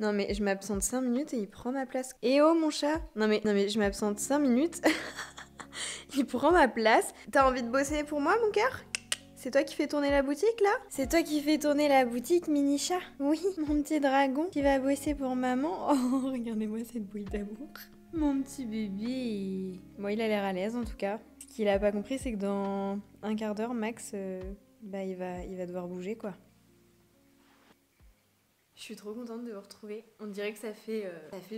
Non mais je m'absente 5 minutes et il prend ma place. Eh oh mon chat. Non mais je m'absente 5 minutes. Il prend ma place. T'as envie de bosser pour moi mon cœur? C'est toi qui fais tourner la boutique là? C'est toi qui fais tourner la boutique, mini chat? Oui, mon petit dragon qui va bosser pour maman. Oh, regardez-moi cette bouille d'amour. Mon petit bébé. Bon, il a l'air à l'aise en tout cas. Ce qu'il a pas compris, c'est que dans un quart d'heure max, il va devoir bouger quoi. Je suis trop contente de vous retrouver. On dirait que ça fait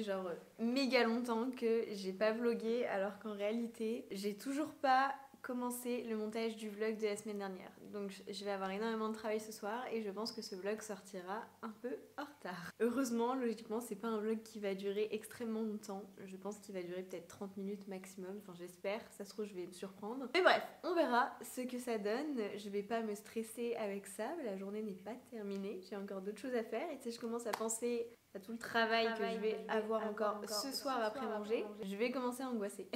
genre méga longtemps que j'ai pas vlogué, alors qu'en réalité, j'ai toujours pas commencé le montage du vlog de la semaine dernière. Donc je vais avoir énormément de travail ce soir et je pense que ce vlog sortira un peu en retard. Heureusement, logiquement, c'est pas un vlog qui va durer extrêmement longtemps. Je pense qu'il va durer peut-être 30 minutes maximum. Enfin, j'espère. Ça se trouve, je vais me surprendre. Mais bref, on verra ce que ça donne. Je vais pas me stresser avec ça. La journée n'est pas terminée. J'ai encore d'autres choses à faire. Et tu sais, je commence à penser à tout le travail que je vais avoir encore ce soir après manger. Je vais commencer à angoisser.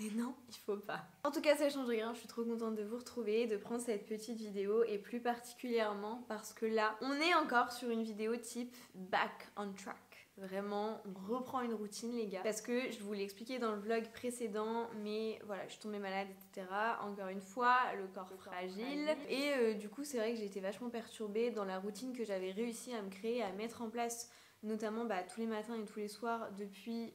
Et non, il faut pas. En tout cas, ça change rien, je suis trop contente de vous retrouver, de prendre cette petite vidéo et plus particulièrement parce que là, on est encore sur une vidéo type back on track. Vraiment, on reprend une routine les gars. Parce que je vous l'ai expliqué dans le vlog précédent, mais voilà, je suis tombée malade, etc. Encore une fois, le corps fragile. Et du coup, c'est vrai que j'ai été vachement perturbée dans la routine que j'avais réussi à me créer, à mettre en place, notamment tous les matins et tous les soirs depuis...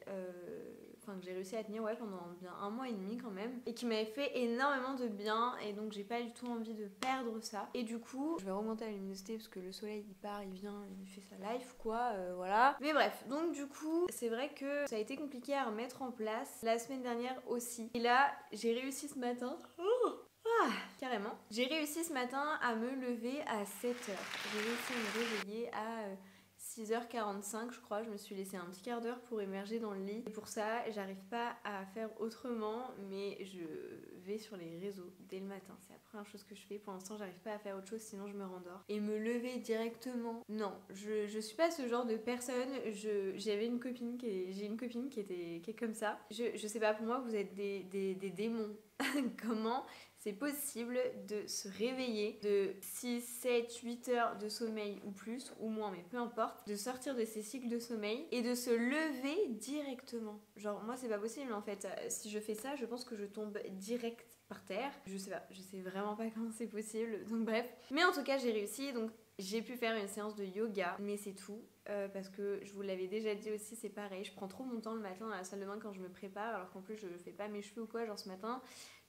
que j'ai réussi à tenir pendant bien 1 mois et demi quand même, et qui m'avait fait énormément de bien, et donc j'ai pas du tout envie de perdre ça. Et du coup, je vais remonter la luminosité parce que le soleil il part, il vient, il fait sa life quoi, voilà. Mais bref, donc du coup, c'est vrai que ça a été compliqué à remettre en place la semaine dernière aussi. Et là, j'ai réussi ce matin. Carrément. J'ai réussi ce matin à me lever à 7h. J'ai réussi à me réveiller à 6h45 je crois. Je me suis laissé un petit quart d'heure pour émerger dans le lit. Et pour ça, j'arrive pas à faire autrement, mais je vais sur les réseaux dès le matin. C'est la première chose que je fais. Pour l'instant, j'arrive pas à faire autre chose, sinon je me rendors. Et me lever directement, non. Je suis pas ce genre de personne. J'ai une copine qui est comme ça. Je sais pas, pour moi, vous êtes des démons. Comment c'est possible de se réveiller de 6, 7, 8 heures de sommeil ou plus, ou moins, mais peu importe, de sortir de ces cycles de sommeil et de se lever directement. Genre, moi, c'est pas possible en fait. Si je fais ça, je pense que je tombe direct par terre. Je sais pas, je sais vraiment pas comment c'est possible. Donc, bref. Mais en tout cas, j'ai réussi. Donc, j'ai pu faire une séance de yoga, mais c'est tout. Parce que je vous l'avais déjà dit aussi, c'est pareil. Je prends trop mon temps le matin dans la salle de bain quand je me prépare, alors qu'en plus, je fais pas mes cheveux ou quoi. Genre, ce matin,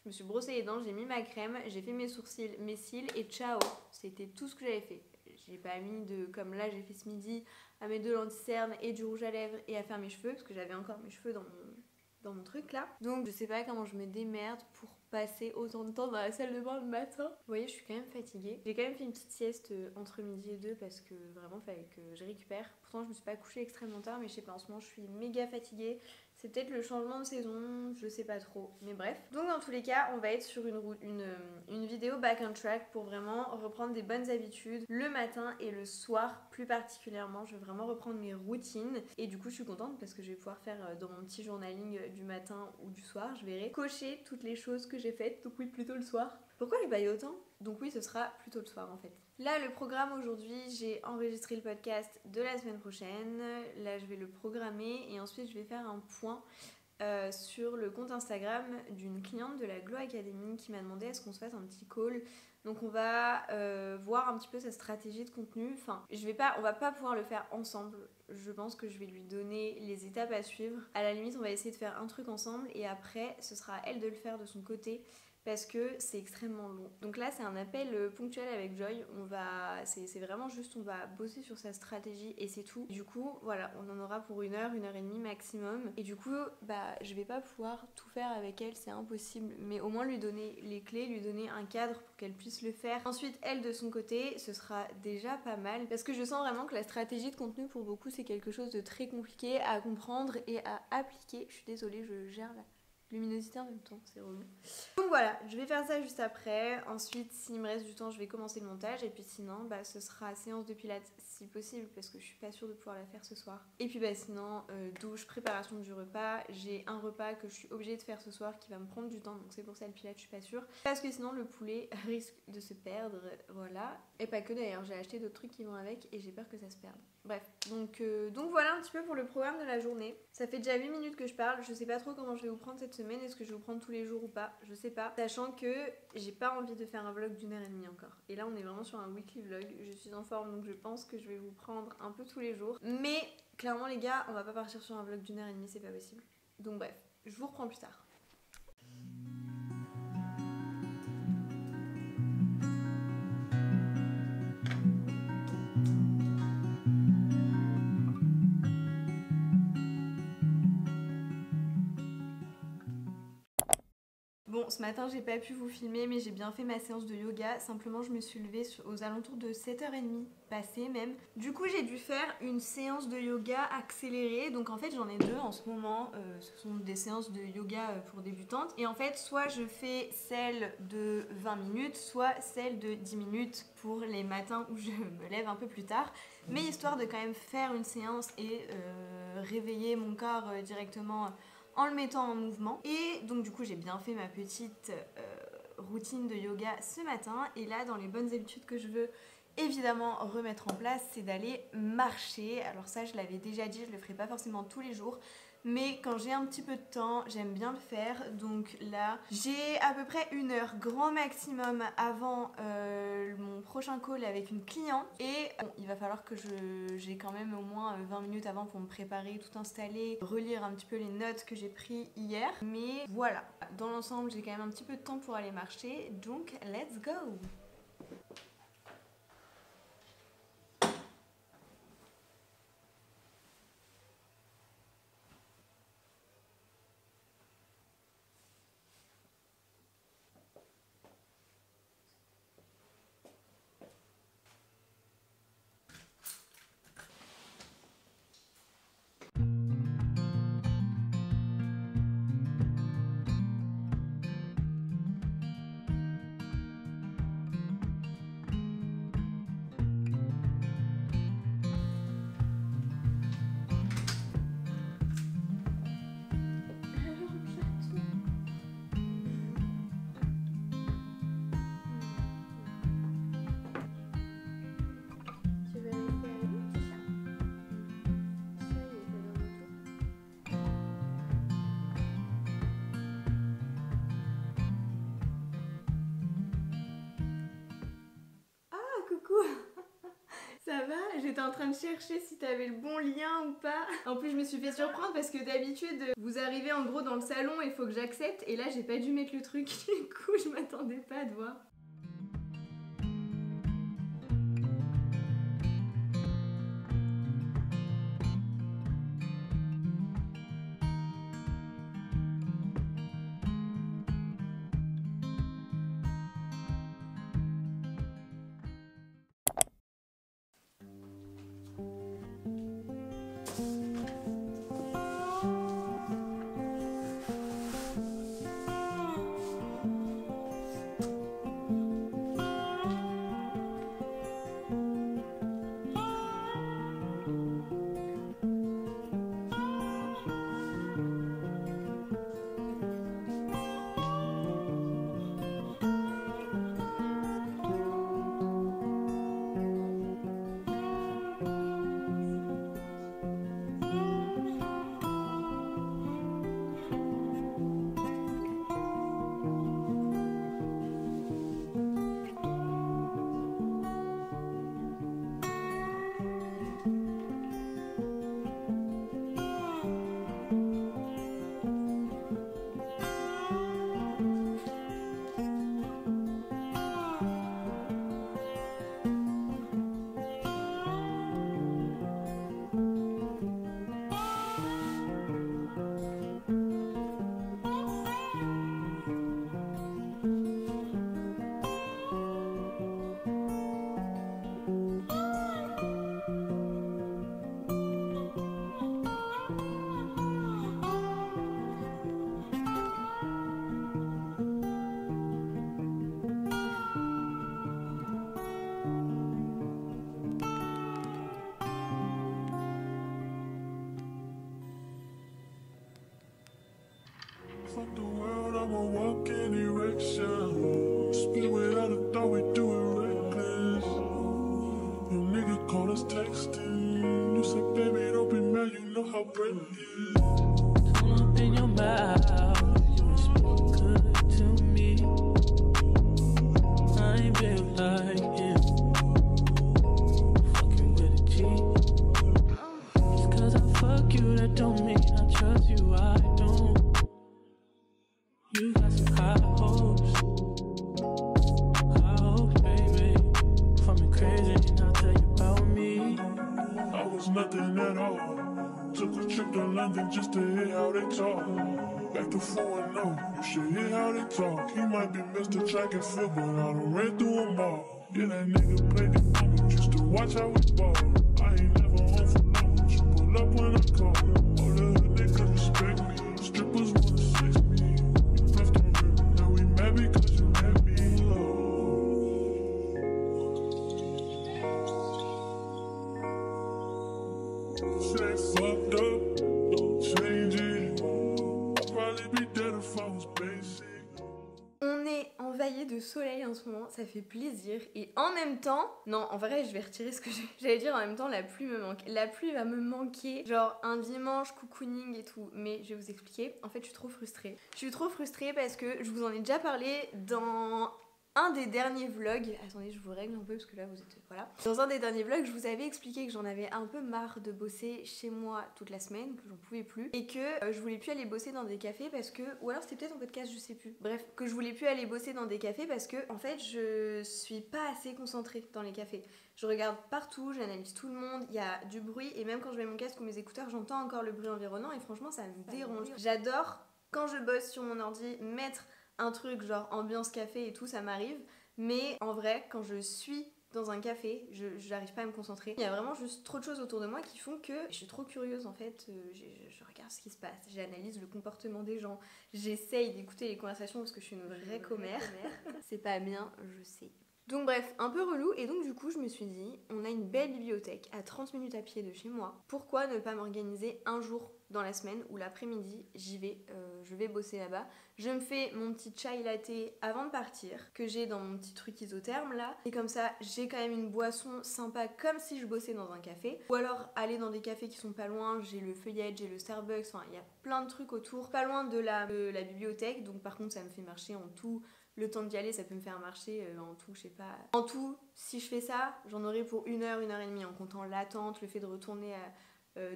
je me suis brossé les dents, j'ai mis ma crème, j'ai fait mes sourcils, mes cils et ciao. C'était tout ce que j'avais fait. J'ai pas mis comme là j'ai fait ce midi, à mettre de l'anti-cerne et du rouge à lèvres et à faire mes cheveux, parce que j'avais encore mes cheveux dans mon truc là. Donc je sais pas comment je me démerde pour passer autant de temps dans la salle de bain le matin. Vous voyez, je suis quand même fatiguée. J'ai quand même fait une petite sieste entre midi et 2 parce que vraiment il fallait que je récupère. Pourtant je me suis pas couchée extrêmement tard, mais je sais pas, en ce moment je suis méga fatiguée. C'est peut-être le changement de saison, je sais pas trop, mais bref. Donc dans tous les cas, on va être sur une vidéo back on track pour vraiment reprendre des bonnes habitudes le matin et le soir plus particulièrement. Je vais vraiment reprendre mes routines et du coup je suis contente parce que je vais pouvoir faire dans mon petit journaling du matin ou du soir, je verrai cocher toutes les choses que j'ai faites, donc oui plutôt le soir. Pourquoi je baille autant? Donc oui, ce sera plutôt le soir en fait. Là, le programme aujourd'hui, j'ai enregistré le podcast de la semaine prochaine. Là, je vais le programmer et ensuite, je vais faire un point sur le compte Instagram d'une cliente de la Glow Academy qui m'a demandé est-ce qu'on se fasse un petit call. Donc on va voir un petit peu sa stratégie de contenu. Enfin, on va pas pouvoir le faire ensemble. Je pense que je vais lui donner les étapes à suivre. À la limite, on va essayer de faire un truc ensemble et après, ce sera à elle de le faire de son côté, parce que c'est extrêmement long. Donc là, c'est un appel ponctuel avec Joy. C'est vraiment juste, on va bosser sur sa stratégie et c'est tout. Du coup, voilà, on en aura pour 1 heure et demie maximum. Et du coup, je vais pas pouvoir tout faire avec elle, c'est impossible. Mais au moins lui donner les clés, lui donner un cadre pour qu'elle puisse le faire. Ensuite, elle de son côté, ce sera déjà pas mal. Parce que je sens vraiment que la stratégie de contenu pour beaucoup, c'est quelque chose de très compliqué à comprendre et à appliquer. Je suis désolée, je gère là. luminosité en même temps, c'est relou. Donc voilà, je vais faire ça juste après. Ensuite, s'il me reste du temps, je vais commencer le montage. Et puis sinon, bah, ce sera séance de pilates si possible, parce que je suis pas sûre de pouvoir la faire ce soir. Et puis bah, sinon, douche, préparation du repas. J'ai un repas que je suis obligée de faire ce soir qui va me prendre du temps, donc c'est pour ça le pilates, je suis pas sûre. Parce que sinon, le poulet risque de se perdre, voilà. Et pas que d'ailleurs, j'ai acheté d'autres trucs qui vont avec et j'ai peur que ça se perde. Bref, donc voilà un petit peu pour le programme de la journée. Ça fait déjà 8 minutes que je parle, je sais pas trop comment je vais vous prendre cette semaine, est-ce que je vais vous prendre tous les jours ou pas, je sais pas. Sachant que j'ai pas envie de faire un vlog d'1h30 encore. Et là on est vraiment sur un weekly vlog, je suis en forme donc je pense que je vais vous prendre un peu tous les jours. Mais clairement les gars, on va pas partir sur un vlog d'1h30, c'est pas possible. Donc bref, je vous reprends plus tard. Bon, ce matin j'ai pas pu vous filmer mais j'ai bien fait ma séance de yoga, simplement je me suis levée aux alentours de 7h30 passé même. Du coup j'ai dû faire une séance de yoga accélérée, donc en fait j'en ai deux en ce moment, ce sont des séances de yoga pour débutantes. Et en fait soit je fais celle de 20 minutes, soit celle de 10 minutes pour les matins où je me lève un peu plus tard. Mais histoire de quand même faire une séance et réveiller mon corps directement en le mettant en mouvement. Et donc du coup j'ai bien fait ma petite routine de yoga ce matin. Et là dans les bonnes habitudes que je veux évidemment remettre en place, c'est d'aller marcher. Alors ça je l'avais déjà dit, je le ferai pas forcément tous les jours, mais quand j'ai un petit peu de temps, j'aime bien le faire. Donc là, j'ai à peu près 1 heure grand maximum avant mon prochain call avec une cliente. Et bon, il va falloir que j'ai quand même au moins 20 minutes avant pour me préparer, tout installer, relire un petit peu les notes que j'ai prises hier. Mais voilà, dans l'ensemble, j'ai quand même un petit peu de temps pour aller marcher. Donc, let's go! Coucou. Ça va? J'étais en train de chercher si t'avais le bon lien ou pas. En plus je me suis fait surprendre parce que d'habitude vous arrivez en gros dans le salon et il faut que j'accepte, et là j'ai pas dû mettre le truc, du coup je m'attendais pas à te voir. fuck the world, I'ma walk in erection. Spit without a thought, we do it reckless. Your nigga call us texting. You said, baby, don't be mad, you know how bread is. Don't open your mouth, you speak good to me. I ain't built like him. Fucking with a G. Just cause I fuck you, that don't mean I trust you, I don't. You got some high hopes, baby. For me crazy, and I'll tell you about me. I was nothing at all. Took a trip to London just to hear how they talk. Back to 4-0, you should hear how they talk. He might be Mr. Track and Field, but I done ran through them all. Yeah, that nigga played the game, used to watch how we ball. I ain't never home for long, but you pull up when I call. All the hood niggas respect me, strippers wanna sex me. You left on her, now we mad because you let me low. Shit ain't fucked up, don't change it. I'd probably be dead if I was basic. On est envahi de soleil en ce moment, ça fait plaisir. Et en même temps, non, en vrai, je vais retirer ce que j'allais dire. En même temps, la pluie me manque. La pluie va me manquer, genre un dimanche, cocooning et tout. Mais je vais vous expliquer. En fait, je suis trop frustrée. Je suis trop frustrée parce que je vous en ai déjà parlé dans un des derniers vlogs. Attendez, je vous règle un peu parce que là, vous êtes... Voilà. Dans un des derniers vlogs, je vous avais expliqué que j'en avais un peu marre de bosser chez moi toute la semaine, que j'en pouvais plus. Et que je voulais plus aller bosser dans des cafés parce que... Ou alors c'était peut-être en podcast, je sais plus. Bref, que je voulais plus aller bosser dans des cafés parce que, en fait, je suis pas assez concentrée dans les cafés. Je regarde partout, j'analyse tout le monde, il y a du bruit. Et même quand je mets mon casque ou mes écouteurs, j'entends encore le bruit environnant. Et franchement, ça me dérange. J'adore, quand je bosse sur mon ordi, mettre un truc genre ambiance café et tout, ça m'arrive. Mais en vrai, quand je suis dans un café, j'arrive pas à me concentrer. Il y a vraiment juste trop de choses autour de moi qui font que je suis trop curieuse en fait. Je regarde ce qui se passe, j'analyse le comportement des gens, j'essaye d'écouter les conversations parce que je suis une vraie commère. C'est pas bien, je sais. Donc bref, un peu relou, et donc du coup je me suis dit, on a une belle bibliothèque à 30 minutes à pied de chez moi, pourquoi ne pas m'organiser un jour dans la semaine où l'après-midi j'y vais, je vais bosser là-bas, je me fais mon petit chai latte avant de partir, que j'ai dans mon petit truc isotherme là, et comme ça j'ai quand même une boisson sympa comme si je bossais dans un café, ou alors aller dans des cafés qui sont pas loin, j'ai le Feuillette, j'ai le Starbucks, enfin il y a plein de trucs autour, pas loin de la bibliothèque, donc par contre ça me fait marcher en tout. Le temps d'y aller, ça peut me faire marcher en tout, je sais pas. En tout, si je fais ça, j'en aurai pour 1 heure, 1 heure et demie, en comptant l'attente, le fait de retourner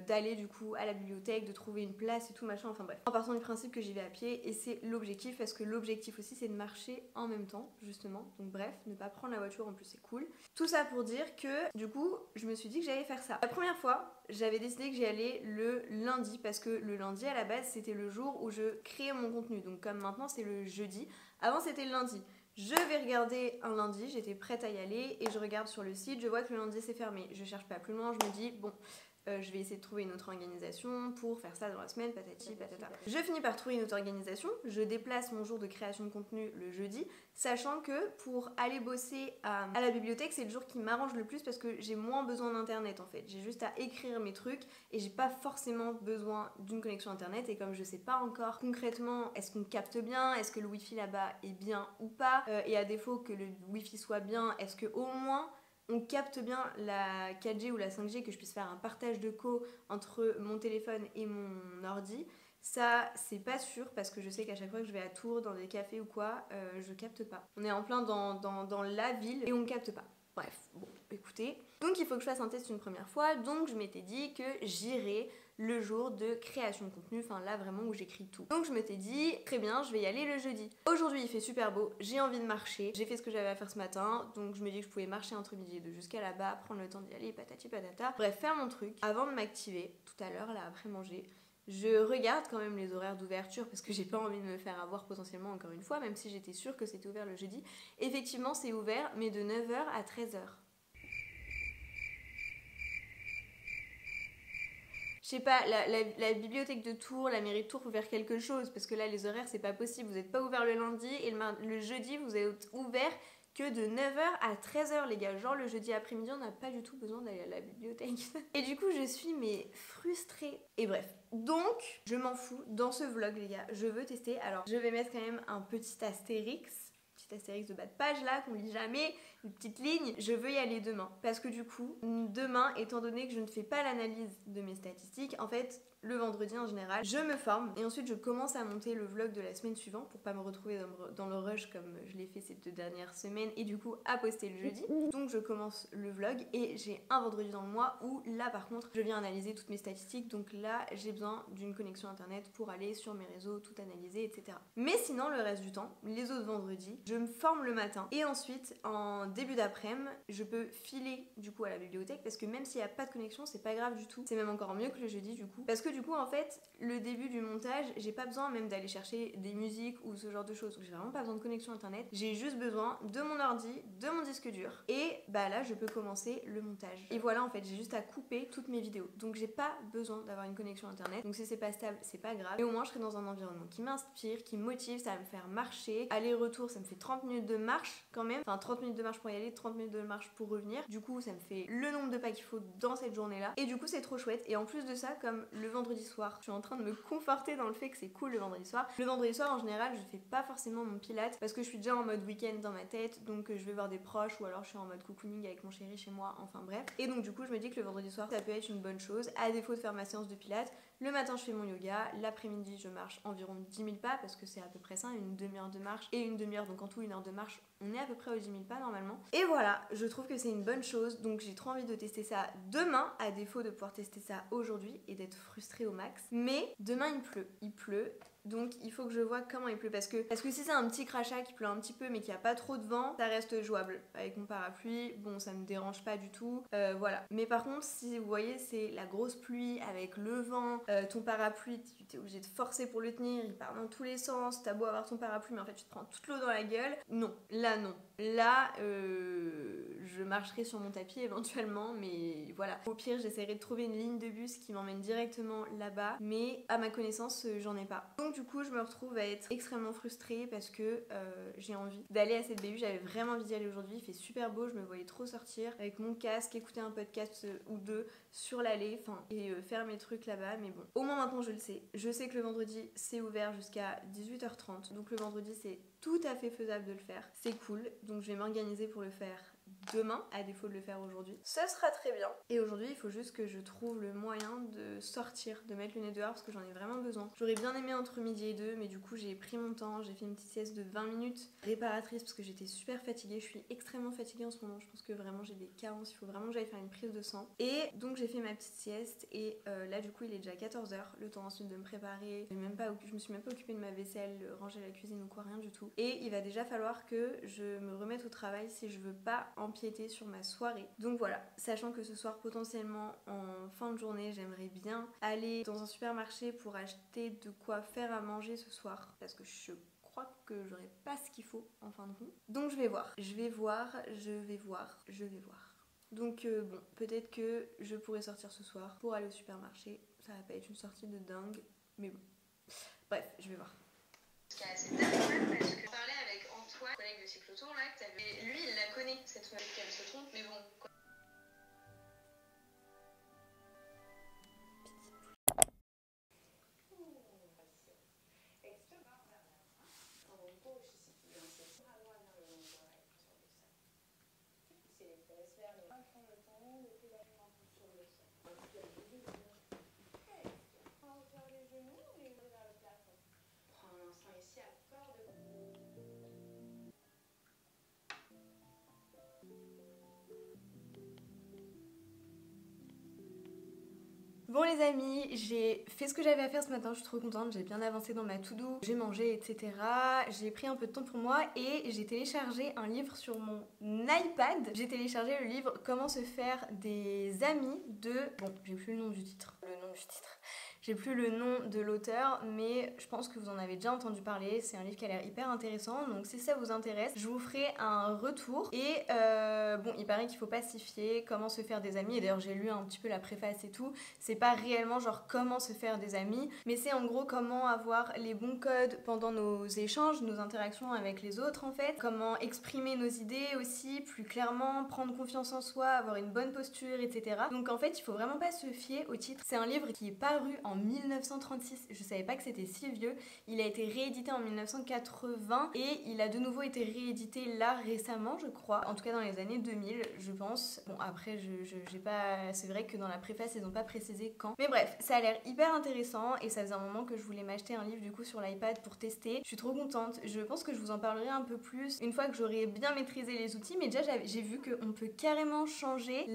d'aller du coup à la bibliothèque, de trouver une place et tout machin, enfin bref. En partant du principe que j'y vais à pied, et c'est l'objectif, parce que l'objectif aussi c'est de marcher en même temps, justement. Donc bref, ne pas prendre la voiture en plus c'est cool. Tout ça pour dire que du coup, je me suis dit que j'allais faire ça. La première fois, j'avais décidé que j'y allais le lundi, parce que le lundi à la base c'était le jour où je créais mon contenu. Donc comme maintenant c'est le jeudi, avant c'était le lundi. Je vais regarder un lundi, j'étais prête à y aller et je regarde sur le site, je vois que le lundi c'est fermé. Je cherche pas plus loin, je me dis bon, je vais essayer de trouver une autre organisation pour faire ça dans la semaine, patati patata. Je finis par trouver une autre organisation, je déplace mon jour de création de contenu le jeudi, sachant que pour aller bosser à la bibliothèque, c'est le jour qui m'arrange le plus parce que j'ai moins besoin d'internet en fait. J'ai juste à écrire mes trucs et j'ai pas forcément besoin d'une connexion internet, et comme je sais pas encore concrètement est-ce qu'on capte bien, est-ce que le wifi là-bas est bien ou pas, et à défaut que le wifi soit bien, est-ce que au moins on capte bien la 4G ou la 5G, que je puisse faire un partage de co entre mon téléphone et mon ordi. Ça, c'est pas sûr parce que je sais qu'à chaque fois que je vais à Tours, dans des cafés ou quoi, je capte pas. On est en plein dans la ville et on capte pas. Bref, bon, écoutez. Donc il faut que je fasse un test une première fois, donc je m'étais dit que j'irais le jour de création de contenu, enfin là vraiment où j'écris tout. Donc je m'étais dit, très bien, je vais y aller le jeudi. Aujourd'hui il fait super beau, j'ai envie de marcher, j'ai fait ce que j'avais à faire ce matin, donc je me dis que je pouvais marcher entre midi et 2 jusqu'à là-bas, prendre le temps d'y aller, patati patata. Bref, faire mon truc. Avant de m'activer, tout à l'heure là après manger, je regarde quand même les horaires d'ouverture parce que j'ai pas envie de me faire avoir potentiellement encore une fois, même si j'étais sûre que c'était ouvert le jeudi. Effectivement c'est ouvert, mais de 9h à 13h. Je sais pas, la bibliothèque de Tours, la mairie de Tours, faut faire quelque chose parce que là les horaires c'est pas possible. Vous n'êtes pas ouvert le lundi et le jeudi vous êtes ouvert que de 9h à 13h les gars. Genre le jeudi après-midi on n'a pas du tout besoin d'aller à la bibliothèque. Et du coup je suis mais frustrée. Et bref, donc je m'en fous dans ce vlog les gars. Je veux tester. Alors je vais mettre quand même un petit astérix de bas de page là qu'on lit jamais, une petite ligne. Je veux y aller demain parce que du coup demain, étant donné que je ne fais pas l'analyse de mes statistiques, en fait le vendredi en général je me forme et ensuite je commence à monter le vlog de la semaine suivante pour pas me retrouver dans le rush comme je l'ai fait ces 2 dernières semaines et du coup à poster le jeudi. Donc je commence le vlog et j'ai un vendredi dans le mois où là par contre je viens analyser toutes mes statistiques, donc là j'ai besoin d'une connexion internet pour aller sur mes réseaux, tout analyser, etc. Mais sinon le reste du temps, les autres vendredis, je me forme le matin et ensuite en début d'après-midi je peux filer du coup à la bibliothèque parce que même s'il n'y a pas de connexion c'est pas grave du tout, c'est même encore mieux que le jeudi du coup, parce que du coup en fait le début du montage j'ai pas besoin même d'aller chercher des musiques ou ce genre de choses, j'ai vraiment pas besoin de connexion internet, j'ai juste besoin de mon ordi, de mon disque dur et bah là je peux commencer le montage. Et voilà en fait j'ai juste à couper toutes mes vidéos, donc j'ai pas besoin d'avoir une connexion internet, donc si c'est pas stable c'est pas grave, et au moins je serai dans un environnement qui m'inspire, qui me motive, ça va me faire marcher, aller-retour ça me fait 30 minutes de marche quand même, enfin 30 minutes de marche pour y aller, 30 minutes de marche pour revenir, du coup ça me fait le nombre de pas qu'il faut dans cette journée là, et du coup c'est trop chouette. Et en plus de ça, comme le vendredi soir je suis en train de me conforter dans le fait que c'est cool le vendredi soir en général je fais pas forcément mon pilate parce que je suis déjà en mode week-end dans ma tête, donc je vais voir des proches ou alors je suis en mode cocooning avec mon chéri chez moi, enfin bref, et donc du coup je me dis que le vendredi soir ça peut être une bonne chose, à défaut de faire ma séance de pilates. Le matin je fais mon yoga, l'après-midi je marche environ 10 000 pas parce que c'est à peu près ça, une demi-heure de marche et une demi-heure, donc en tout 1 heure de marche, on est à peu près aux 10 000 pas normalement. Et voilà, je trouve que c'est une bonne chose, donc j'ai trop envie de tester ça demain, à défaut de pouvoir tester ça aujourd'hui et d'être frustrée au max. Mais demain il pleut, donc il faut que je vois comment il pleut parce que si c'est un petit crachat qui pleut un petit peu mais qu'il n'y a pas trop de vent, ça reste jouable avec mon parapluie, bon ça me dérange pas du tout, voilà. Mais par contre si vous voyez c'est la grosse pluie avec le vent, ton parapluie tu t'es obligé de forcer pour le tenir, il part dans tous les sens, t'as beau avoir ton parapluie mais en fait tu te prends toute l'eau dans la gueule, non, là je marcherai sur mon tapis éventuellement, mais voilà, au pire j'essaierai de trouver une ligne de bus qui m'emmène directement là-bas, mais à ma connaissance j'en ai pas. Donc du coup je me retrouve à être extrêmement frustrée parce que j'ai envie d'aller à cette BU, j'avais vraiment envie d'y aller aujourd'hui, il fait super beau, je me voyais trop sortir avec mon casque, écouter un podcast ou deux sur l'allée, et faire mes trucs là-bas, mais bon, au moins maintenant je le sais. Je sais que le vendredi c'est ouvert jusqu'à 18h30, donc le vendredi c'est tout à fait faisable de le faire, c'est cool, donc je vais m'organiser pour le faire demain, à défaut de le faire aujourd'hui. Ce sera très bien. Et aujourd'hui, il faut juste que je trouve le moyen de sortir, de mettre le nez dehors parce que j'en ai vraiment besoin. J'aurais bien aimé entre midi et 2, mais du coup, j'ai pris mon temps, j'ai fait une petite sieste de 20 minutes réparatrice parce que j'étais super fatiguée. Je suis extrêmement fatiguée en ce moment. Je pense que vraiment j'ai des carences, il faut vraiment que j'aille faire une prise de sang. Et donc, j'ai fait ma petite sieste et là, du coup, il est déjà 14h. Le temps ensuite de me préparer. Je me suis même pas occupée de ma vaisselle, ranger la cuisine ou quoi, rien du tout. Et il va déjà falloir que je me remette au travail si je veux pas empiéter sur ma soirée. Donc voilà, sachant que ce soir potentiellement en fin de journée j'aimerais bien aller dans un supermarché pour acheter de quoi faire à manger ce soir parce que je crois que j'aurai pas ce qu'il faut en fin de compte. Donc je vais voir. Donc bon, peut-être que je pourrais sortir ce soir pour aller au supermarché. Ça va pas être une sortie de dingue, mais bon. Bref, je vais voir. C'est dingue parce que je parlais avec Antoine, collègue de cyclotour là, lui il la connaît cette meuf qu'elle se trompe, mais bon. Bon les amis, j'ai fait ce que j'avais à faire ce matin, je suis trop contente, j'ai bien avancé dans ma to-do, j'ai mangé, etc. J'ai pris un peu de temps pour moi et j'ai téléchargé un livre sur mon iPad. J'ai téléchargé le livre Comment se faire des amis de... Bon, j'ai plus le nom du titre. J'ai plus le nom de l'auteur, mais je pense que vous en avez déjà entendu parler. C'est un livre qui a l'air hyper intéressant, donc si ça vous intéresse, je vous ferai un retour. Et bon, il paraît qu'il faut pas s'y fier, comment se faire des amis, et d'ailleurs j'ai lu un petit peu la préface et tout. C'est pas réellement genre comment se faire des amis, mais c'est en gros comment avoir les bons codes pendant nos échanges, nos interactions avec les autres en fait, comment exprimer nos idées aussi plus clairement, prendre confiance en soi, avoir une bonne posture, etc. Donc en fait, il faut vraiment pas se fier au titre. C'est un livre qui est paru en 1936, je savais pas que c'était si vieux. Il a été réédité en 1980 et il a de nouveau été réédité là récemment, je crois. En tout cas dans les années 2000, je pense. Bon après, j'ai pas... c'est vrai que dans la préface, ils ont pas précisé quand. Mais bref, ça a l'air hyper intéressant et ça faisait un moment que je voulais m'acheter un livre du coup sur l'iPad pour tester. Je suis trop contente. Je pense que je vous en parlerai un peu plus une fois que j'aurai bien maîtrisé les outils, mais déjà j'ai vu qu'on peut carrément changer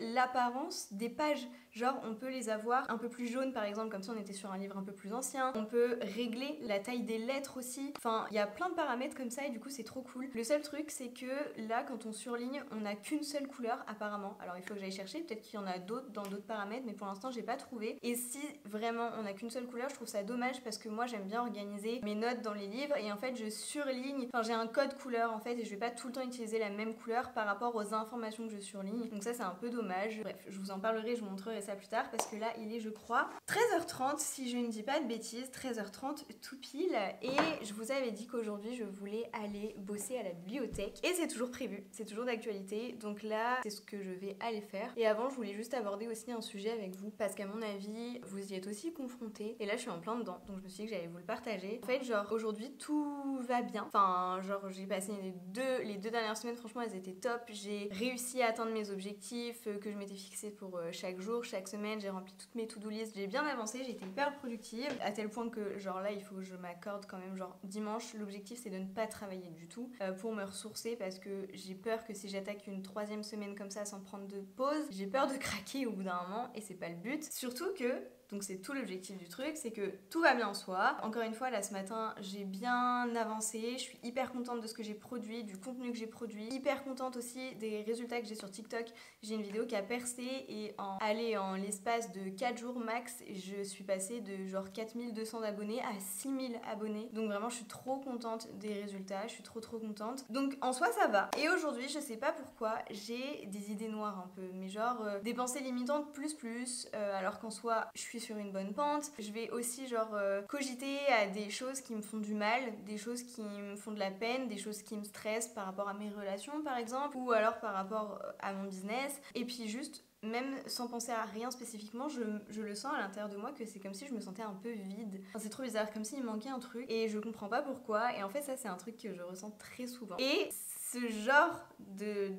l'apparence des pages. Genre on peut les avoir un peu plus jaunes par exemple, comme si on était sur un livre un peu plus ancien. On peut régler la taille des lettres aussi. Enfin, il y a plein de paramètres comme ça et du coup c'est trop cool. Le seul truc c'est que là quand on surligne, on n'a qu'une seule couleur apparemment. Alors il faut que j'aille chercher, peut-être qu'il y en a d'autres dans d'autres paramètres, mais pour l'instant j'ai pas trouvé. Et si vraiment on n'a qu'une seule couleur, je trouve ça dommage parce que moi j'aime bien organiser mes notes dans les livres et en fait je surligne, enfin j'ai un code couleur en fait et je vais pas tout le temps utiliser la même couleur par rapport aux informations que je surligne. Donc ça c'est un peu dommage. Bref, je vous en parlerai, je vous montrerai ça plus tard parce que là il est je crois 13h30 si je ne dis pas de bêtises, 13h30 tout pile, et je vous avais dit qu'aujourd'hui je voulais aller bosser à la bibliothèque et c'est toujours prévu, c'est toujours d'actualité, donc là c'est ce que je vais aller faire. Et avant je voulais juste aborder aussi un sujet avec vous parce qu'à mon avis vous y êtes aussi confrontés et là je suis en plein dedans, donc je me suis dit que j'allais vous le partager. En fait genre aujourd'hui tout va bien, enfin genre j'ai passé les deux dernières semaines, franchement elles étaient top, j'ai réussi à atteindre mes objectifs que je m'étais fixés pour chaque jour, chaque semaine, j'ai rempli toutes mes to-do list, j'ai bien avancé, j'ai été hyper productive à tel point que genre là il faut que je m'accorde quand même genre dimanche, l'objectif c'est de ne pas travailler du tout pour me ressourcer parce que j'ai peur que si j'attaque une 3e semaine comme ça sans prendre de pause, j'ai peur de craquer au bout d'un moment et c'est pas le but. Surtout que donc c'est tout l'objectif du truc, c'est que tout va bien en soi. Encore une fois, là ce matin, j'ai bien avancé, je suis hyper contente de ce que j'ai produit, du contenu que j'ai produit, hyper contente aussi des résultats que j'ai sur TikTok. J'ai une vidéo qui a percé et en l'espace de 4 jours max, je suis passée de genre 4200 abonnés à 6000 abonnés. Donc vraiment, je suis trop contente des résultats, je suis trop contente. Donc en soi, ça va. Et aujourd'hui, je sais pas pourquoi, j'ai des idées noires un peu, mais genre des pensées limitantes plus, alors qu'en soi, je suis sur une bonne pente. Je vais aussi genre cogiter à des choses qui me font du mal, des choses qui me font de la peine, des choses qui me stressent par rapport à mes relations par exemple, ou alors par rapport à mon business. Et puis juste même sans penser à rien spécifiquement, je le sens à l'intérieur de moi que c'est comme si je me sentais un peu vide. Enfin, c'est trop bizarre, comme s'il manquait un truc et je comprends pas pourquoi. Et en fait ça c'est un truc que je ressens très souvent. Et ce genre de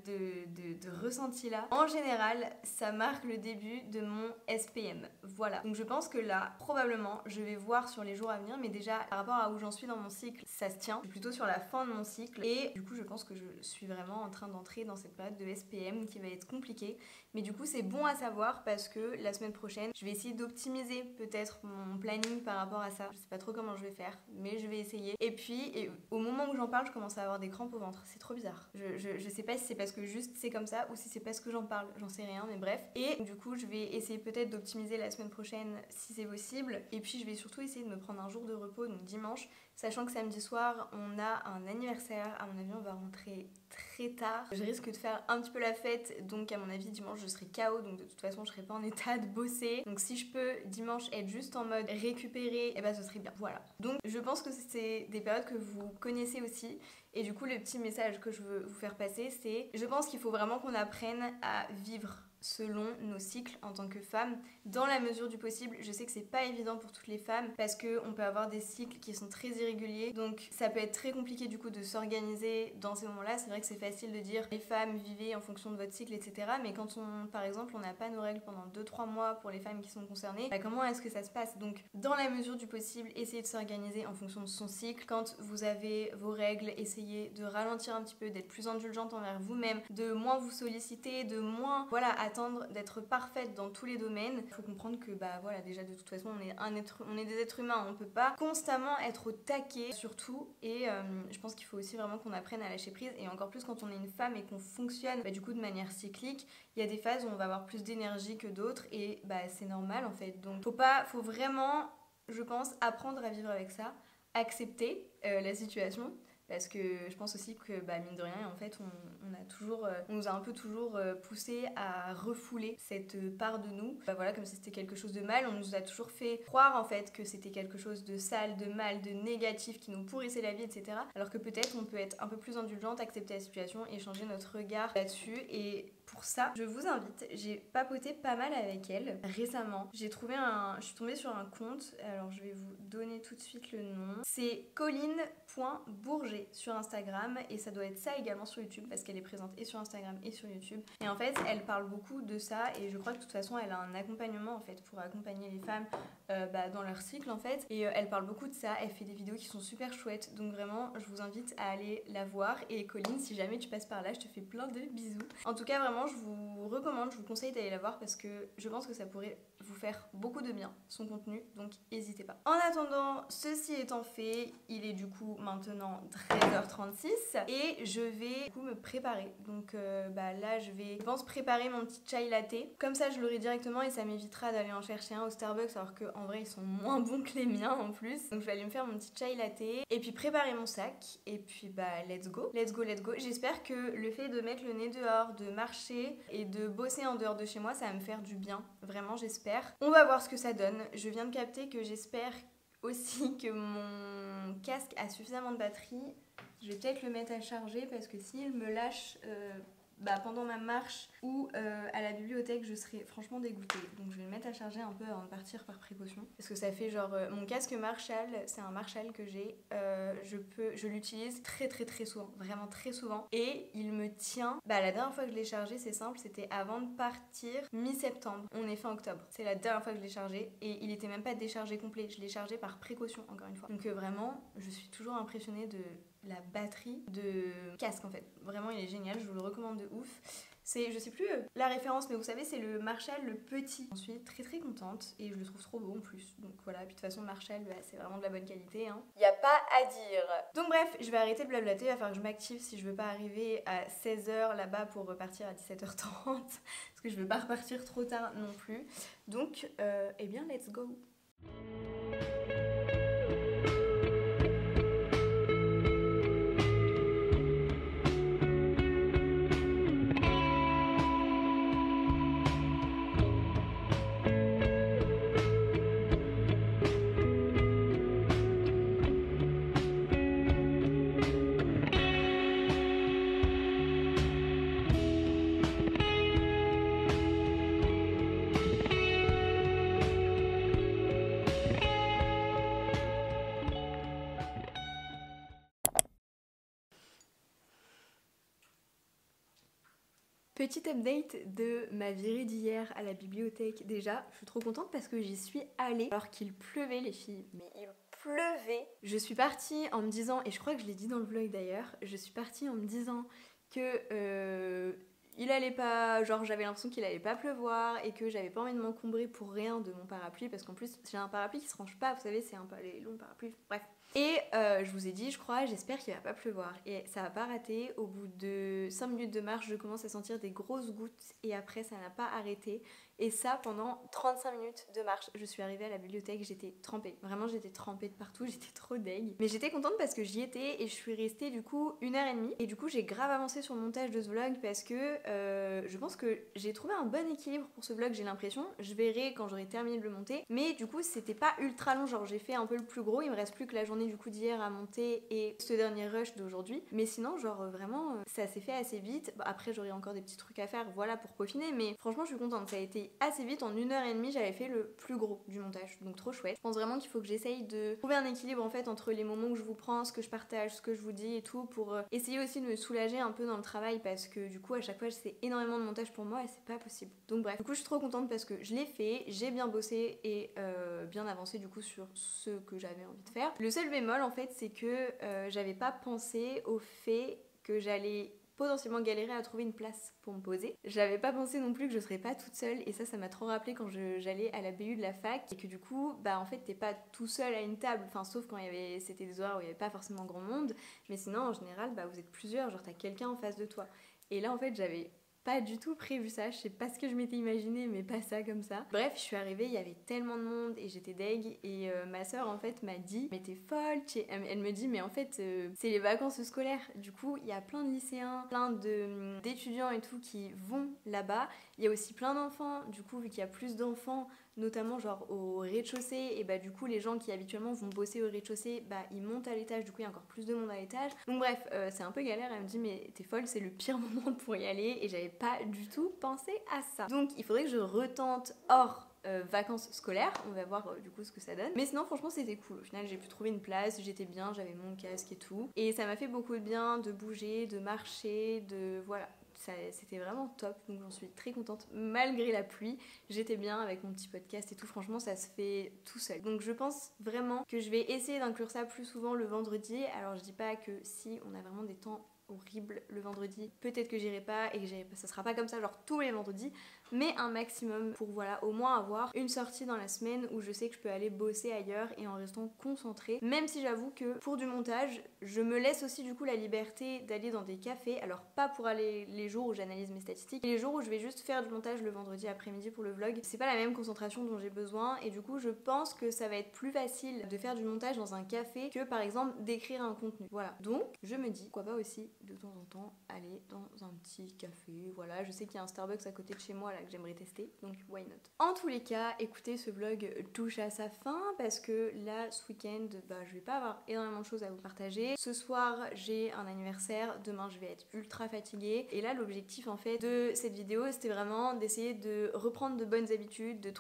ressenti là, en général, ça marque le début de mon SPM. Voilà. Donc je pense que là, probablement, je vais voir sur les jours à venir, mais déjà, par rapport à où j'en suis dans mon cycle, ça se tient. Je suis plutôt sur la fin de mon cycle. Et du coup, je pense que je suis vraiment en train d'entrer dans cette période de SPM qui va être compliquée. Mais du coup, c'est bon à savoir parce que la semaine prochaine, je vais essayer d'optimiser peut-être mon planning par rapport à ça. Je sais pas trop comment je vais faire, mais je vais essayer. Et puis, au moment où j'en parle, je commence à avoir des crampes au ventre. C'est trop bizarre. Je sais pas si c'est parce que juste c'est comme ça ou si c'est parce que j'en parle, j'en sais rien, mais bref. Et du coup je vais essayer peut-être d'optimiser la semaine prochaine si c'est possible, et puis je vais surtout essayer de me prendre un jour de repos, donc dimanche, sachant que samedi soir on a un anniversaire, à mon avis on va rentrer très tard, je risque de faire un petit peu la fête, donc à mon avis dimanche je serai KO, donc de toute façon je serai pas en état de bosser, donc si je peux dimanche être juste en mode récupérer, et bah ce serait bien, voilà. Donc je pense que c'est des périodes que vous connaissez aussi. Et du coup, le petit message que je veux vous faire passer, c'est je pense qu'il faut vraiment qu'on apprenne à vivre selon nos cycles en tant que femmes, dans la mesure du possible. Je sais que c'est pas évident pour toutes les femmes parce qu'on peut avoir des cycles qui sont très irréguliers, donc ça peut être très compliqué du coup de s'organiser dans ces moments-là. C'est vrai que c'est facile de dire les femmes vivez en fonction de votre cycle, etc. Mais quand par exemple on n'a pas nos règles pendant 2-3 mois pour les femmes qui sont concernées, bah comment est-ce que ça se passe? Donc dans la mesure du possible, essayez de s'organiser en fonction de son cycle. Quand vous avez vos règles, essayez de ralentir un petit peu, d'être plus indulgente envers vous-même, de moins vous solliciter, de moins attendre d'être parfaite dans tous les domaines. Il faut comprendre que bah voilà, déjà de toute façon on est des êtres humains, on peut pas constamment être au taquet sur tout, et je pense qu'il faut aussi vraiment qu'on apprenne à lâcher prise, et encore plus quand on est une femme et qu'on fonctionne du coup de manière cyclique. Il y a des phases où on va avoir plus d'énergie que d'autres, et bah c'est normal en fait. Donc faut vraiment, je pense, apprendre à vivre avec ça, accepter la situation. Parce que je pense aussi que, mine de rien, en fait, on nous a un peu toujours poussé à refouler cette part de nous. Voilà, comme si c'était quelque chose de mal. On nous a toujours fait croire, en fait, que c'était quelque chose de sale, de mal, de négatif, qui nous pourrissait la vie, etc. Alors que peut-être on peut être un peu plus indulgente, accepter la situation et changer notre regard là-dessus. Et pour ça, je vous invite, j'ai papoté pas mal avec elle récemment. Je suis tombée sur un compte, alors je vais vous donner tout de suite le nom. C'est Colline.Bourget sur Instagram, et ça doit être ça également sur YouTube parce qu'elle est présente et sur Instagram et sur YouTube. Et en fait, elle parle beaucoup de ça, et je crois que de toute façon, elle a un accompagnement en fait pour accompagner les femmes dans leur cycle en fait. Et elle parle beaucoup de ça, elle fait des vidéos qui sont super chouettes, donc vraiment, je vous invite à aller la voir. Et Colline, si jamais tu passes par là, je te fais plein de bisous. En tout cas, vraiment, je vous recommande, je vous conseille d'aller la voir parce que je pense que ça pourrait vous faire beaucoup de bien, son contenu, donc n'hésitez pas. En attendant, ceci étant fait, il est du coup maintenant 13h36 et je vais du coup me préparer. Donc là, je pense préparer mon petit chai latte. Comme ça, je l'aurai directement et ça m'évitera d'aller en chercher un au Starbucks, alors qu'en vrai, ils sont moins bons que les miens en plus. Donc je vais aller me faire mon petit chai latte et puis préparer mon sac. Et puis let's go. Let's go, let's go. J'espère que le fait de mettre le nez dehors, de marcher et de bosser en dehors de chez moi, ça va me faire du bien. Vraiment, j'espère. On va voir ce que ça donne. Je viens de capter que j'espère aussi que mon casque a suffisamment de batterie. Je vais peut-être le mettre à charger parce que s'il me lâche pendant ma marche ou à la bibliothèque, je serais franchement dégoûtée. Donc je vais le mettre à charger un peu avant de partir par précaution. Parce que ça fait genre... mon casque Marshall, c'est un Marshall que j'ai. Je l'utilise très très très souvent. Vraiment très souvent. Et il me tient... la dernière fois que je l'ai chargé, c'est simple, c'était avant de partir mi-septembre. On est fin octobre. C'est la dernière fois que je l'ai chargé. Et il était même pas déchargé complet. Je l'ai chargé par précaution, encore une fois. Donc vraiment, je suis toujours impressionnée de la batterie de casque en fait. Vraiment, il est génial, je vous le recommande de ouf. C'est, je sais plus la référence, mais vous savez, c'est le Marshall le petit. J'en suis très très contente et je le trouve trop beau en plus. Donc voilà, puis de toute façon, Marshall, c'est vraiment de la bonne qualité. Y a pas à dire. Donc bref, je vais arrêter de blablater, il va falloir que je m'active si je veux pas arriver à 16h là-bas pour repartir à 17h30. Parce que je veux pas repartir trop tard non plus. Donc, eh bien, let's go. Petit update de ma virée d'hier à la bibliothèque. Déjà, je suis trop contente parce que j'y suis allée alors qu'il pleuvait les filles. Mais il pleuvait. Je suis partie en me disant, et je crois que je l'ai dit dans le vlog d'ailleurs, je suis partie en me disant que il allait pas, genre j'avais l'impression qu'il allait pas pleuvoir et que j'avais pas envie de m'encombrer pour rien de mon parapluie parce qu'en plus j'ai un parapluie qui se range pas, vous savez, c'est un peu les longs parapluies, bref. Et je vous ai dit, je crois, j'espère qu'il va pas pleuvoir. Et ça va pas rater. Au bout de 5 minutes de marche, je commence à sentir des grosses gouttes et après ça n'a pas arrêté. Et ça pendant 35 minutes de marche. Je suis arrivée à la bibliothèque, j'étais trempée. Vraiment, j'étais trempée de partout, j'étais trop deg. Mais j'étais contente parce que j'y étais et je suis restée du coup 1h30. Et du coup, j'ai grave avancé sur le montage de ce vlog parce que je pense que j'ai trouvé un bon équilibre pour ce vlog, j'ai l'impression. Je verrai quand j'aurai terminé de le monter. Mais du coup, c'était pas ultra long, genre j'ai fait un peu le plus gros. Il me reste plus que la journée du coup d'hier à monter et ce dernier rush d'aujourd'hui. Mais sinon, genre vraiment, ça s'est fait assez vite. Bon, après, j'aurai encore des petits trucs à faire, voilà, pour peaufiner. Mais franchement, je suis contente. Ça a été assez vite. En 1h30, j'avais fait le plus gros du montage. Donc trop chouette. Je pense vraiment qu'il faut que j'essaye de trouver un équilibre en fait entre les moments que je vous prends, ce que je partage, ce que je vous dis et tout, pour essayer aussi de me soulager un peu dans le travail parce que du coup, à chaque fois, c'est énormément de montage pour moi et c'est pas possible. Donc bref, du coup, je suis trop contente parce que je l'ai fait, j'ai bien bossé et bien avancé du coup sur ce que j'avais envie de faire. Le seul bémol en fait, c'est que j'avais pas pensé au fait que j'allais potentiellement galérer à trouver une place pour me poser. J'avais pas pensé non plus que je serais pas toute seule et ça m'a trop rappelé quand j'allais à la BU de la fac et que du coup en fait t'es pas tout seul à une table, enfin sauf quand c'était des horaires où il y avait pas forcément grand monde, mais sinon en général vous êtes plusieurs, genre t'as quelqu'un en face de toi. Et là en fait j'avais pas du tout prévu ça, je sais pas ce que je m'étais imaginé mais pas ça comme ça. Bref, je suis arrivée, il y avait tellement de monde et j'étais deg et ma soeur en fait m'a dit mais t'es folle, elle me dit mais en fait c'est les vacances scolaires, du coup il y a plein de lycéens, plein d'étudiants et tout qui vont là-bas, il y a aussi plein d'enfants, du coup vu qu'il y a plus d'enfants notamment genre au rez-de-chaussée et du coup les gens qui habituellement vont bosser au rez-de-chaussée ils montent à l'étage, du coup il y a encore plus de monde à l'étage, donc bref c'est un peu galère. Elle me dit mais t'es folle, c'est le pire moment pour y aller et j'avais pas du tout pensé à ça, donc il faudrait que je retente hors vacances scolaires, on va voir du coup ce que ça donne, mais sinon franchement c'était cool. Au final j'ai pu trouver une place, j'étais bien, j'avais mon casque et tout et ça m'a fait beaucoup de bien de bouger, de marcher, voilà. C'était vraiment top, donc j'en suis très contente. Malgré la pluie, j'étais bien avec mon petit podcast et tout, franchement ça se fait tout seul. Donc je pense vraiment que je vais essayer d'inclure ça plus souvent le vendredi. Alors je dis pas que si on a vraiment des temps horribles le vendredi, peut-être que j'irai pas et que ça sera pas comme ça genre tous les vendredis, mais un maximum pour au moins avoir une sortie dans la semaine où je sais que je peux aller bosser ailleurs et en restant concentrée, même si j'avoue que pour du montage je me laisse aussi du coup la liberté d'aller dans des cafés, alors pas pour aller les jours où j'analyse mes statistiques, et les jours où je vais juste faire du montage le vendredi après-midi pour le vlog, c'est pas la même concentration dont j'ai besoin et du coup je pense que ça va être plus facile de faire du montage dans un café que par exemple d'écrire un contenu, voilà. Donc je me dis pourquoi pas aussi de temps en temps aller dans un petit café, voilà. Je sais qu'il y a un Starbucks à côté de chez moi là que j'aimerais tester, donc why not. En tous les cas, écoutez, ce vlog touche à sa fin parce que là ce week-end je vais pas avoir énormément de choses à vous partager. Ce soir j'ai un anniversaire, demain je vais être ultra fatiguée et là l'objectif en fait de cette vidéo c'était vraiment d'essayer de reprendre de bonnes habitudes, de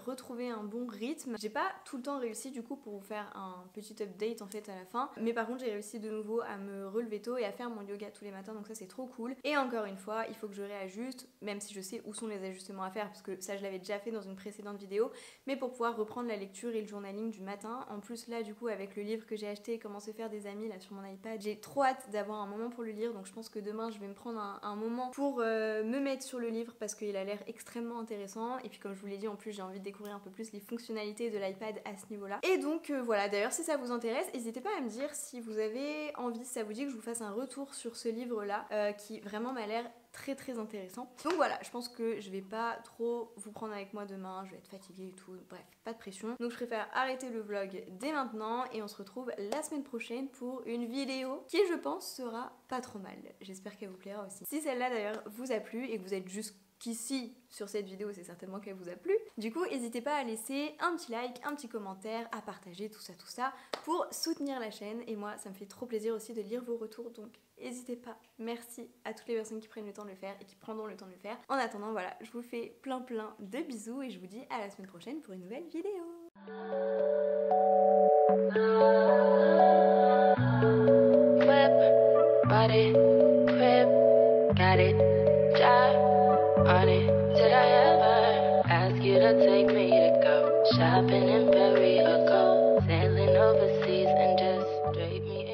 retrouver un bon rythme. J'ai pas tout le temps réussi du coup pour vous faire un petit update en fait à la fin, mais par contre j'ai réussi de nouveau à me relever tôt et à faire mon yoga tous les matins, donc ça c'est trop cool. Et encore une fois il faut que je réajuste, même si je sais où sont les ajustements à faire parce que ça je l'avais déjà fait dans une précédente vidéo, mais pour pouvoir reprendre la lecture et le journaling du matin. En plus là du coup avec le livre que j'ai acheté Comment se faire des amis là sur mon iPad, j'ai trop hâte d'avoir un moment pour le lire, donc je pense que demain je vais me prendre un moment pour me mettre sur le livre parce qu'il a l'air extrêmement intéressant et puis comme je vous l'ai dit en plus j'ai envie de découvrir un peu plus les fonctionnalités de l'iPad à ce niveau là. Et donc voilà, d'ailleurs si ça vous intéresse n'hésitez pas à me dire si vous avez envie, si ça vous dit que je vous fasse un retour sur ce livre là qui vraiment m'a l'air très très intéressant. Donc voilà, je pense que je vais pas trop vous prendre avec moi demain, je vais être fatiguée et tout, bref, pas de pression. Donc je préfère arrêter le vlog dès maintenant et on se retrouve la semaine prochaine pour une vidéo qui je pense sera pas trop mal. J'espère qu'elle vous plaira aussi. Si celle-là d'ailleurs vous a plu et que vous êtes jusqu'ici sur cette vidéo, c'est certainement qu'elle vous a plu. Du coup, n'hésitez pas à laisser un petit like, un petit commentaire, à partager tout ça pour soutenir la chaîne et moi ça me fait trop plaisir aussi de lire vos retours, donc n'hésitez pas. Merci à toutes les personnes qui prennent le temps de le faire et qui prendront le temps de le faire. En attendant, voilà, je vous fais plein de bisous et je vous dis à la semaine prochaine pour une nouvelle vidéo. Whip, body, crib, got it, drive on it. Did I ever ask you to take me to go shopping in Paris or go sailing overseas and just drape me